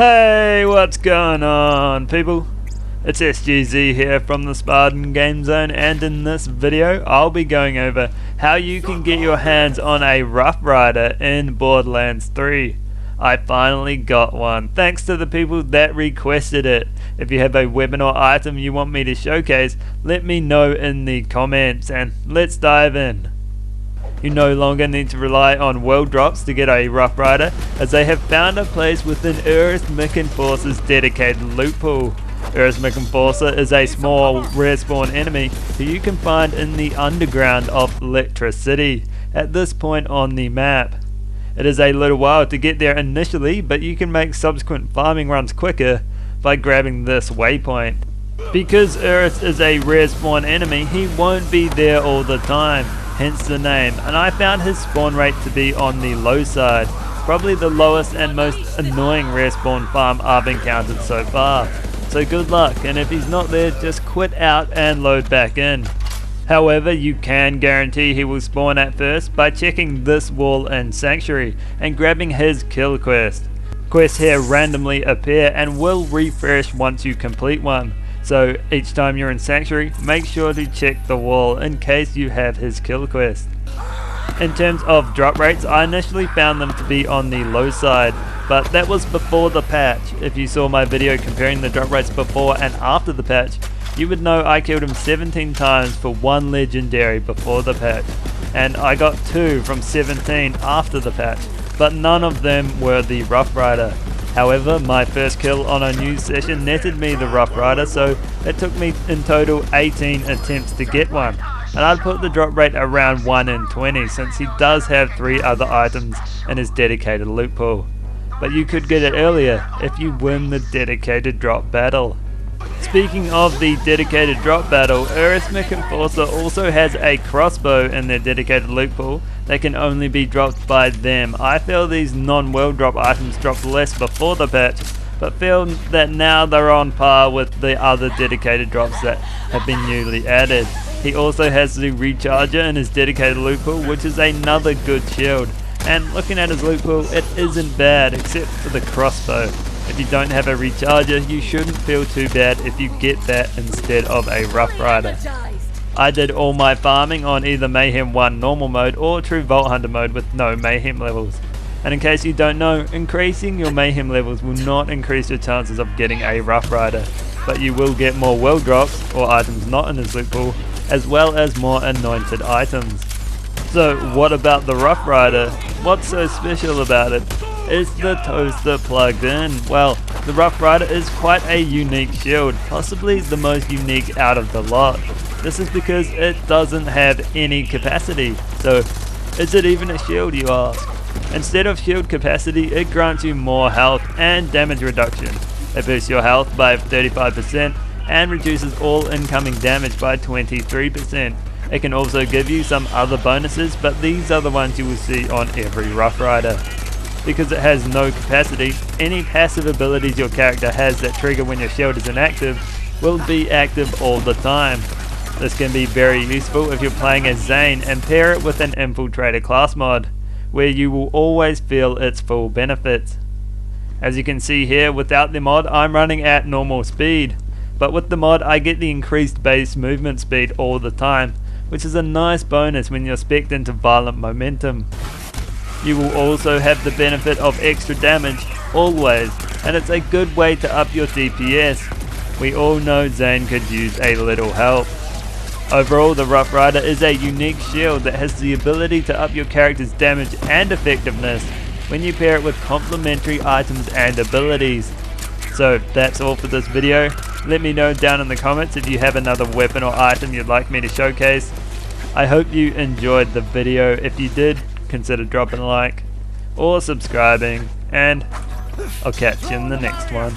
Hey, what's going on, people? It's SGZ here from the SpartanGameZone, and in this video I'll be going over how you can get your hands on a Rough Rider in Borderlands 3. I finally got one, thanks to the people that requested it. If you have a weapon or item you want me to showcase, let me know in the comments, and let's dive in. You no longer need to rely on world drops to get a Rough Rider, as they have found a place within Force's dedicated loot pool. Force is a small respawn enemy who you can find in the underground of Electricity at this point on the map. It is a little while to get there initially, but you can make subsequent farming runs quicker by grabbing this waypoint. Because Earth is a respawn enemy, he won't be there all the time, hence the name, and I found his spawn rate to be on the low side, probably the lowest and most annoying respawn farm I've encountered so far. So good luck, and if he's not there, just quit out and load back in. However, you can guarantee he will spawn at first by checking this wall in Sanctuary and grabbing his kill quest. Quests here randomly appear and will refresh once you complete one. So each time you're in Sanctuary, make sure to check the wall in case you have his kill quest. In terms of drop rates, I initially found them to be on the low side, but that was before the patch. If you saw my video comparing the drop rates before and after the patch, you would know I killed him 17 times for one legendary before the patch, and I got 2 from 17 after the patch, but none of them were the Rough Rider. However, my first kill on a new session netted me the Rough Rider, so it took me in total 18 attempts to get one. And I'd put the drop rate around 1 in 20 since he does have 3 other items in his dedicated loot pool. But you could get it earlier if you win the dedicated drop battle. Speaking of the dedicated drop battle, Force also has a crossbow in their dedicated loot pool that can only be dropped by them. I feel these non-world drop items dropped less before the patch, but feel that now they're on par with the other dedicated drops that have been newly added. He also has the recharger in his dedicated loot pool, which is another good shield. And looking at his loot pool, it isn't bad except for the crossbow. If you don't have a recharger, you shouldn't feel too bad if you get that instead of a Rough Rider. I did all my farming on either Mayhem 1 normal mode or True Vault Hunter mode with no Mayhem levels. And in case you don't know, increasing your Mayhem levels will not increase your chances of getting a Rough Rider, but you will get more world drops or items not in his loot pool, as well as more anointed items. So what about the Rough Rider? What's so special about it? Is the toaster plugged in? Well, the Rough Rider is quite a unique shield, possibly the most unique out of the lot. This is because it doesn't have any capacity. So, is it even a shield, you ask? Instead of shield capacity, it grants you more health and damage reduction. It boosts your health by 35% and reduces all incoming damage by 23%. It can also give you some other bonuses, but these are the ones you will see on every Rough Rider. Because it has no capacity, any passive abilities your character has that trigger when your shield is inactive will be active all the time. This can be very useful if you're playing as Zane and pair it with an Infiltrator class mod, where you will always feel its full benefits. As you can see here, without the mod I'm running at normal speed, but with the mod I get the increased base movement speed all the time, which is a nice bonus when you're spec'd into violent momentum. You will also have the benefit of extra damage always, and it's a good way to up your DPS. We all know Zane could use a little help. Overall, the Rough Rider is a unique shield that has the ability to up your character's damage and effectiveness when you pair it with complementary items and abilities. So that's all for this video. Let me know down in the comments if you have another weapon or item you'd like me to showcase. I hope you enjoyed the video. If you did, consider dropping a like or subscribing, and I'll catch you in the next one.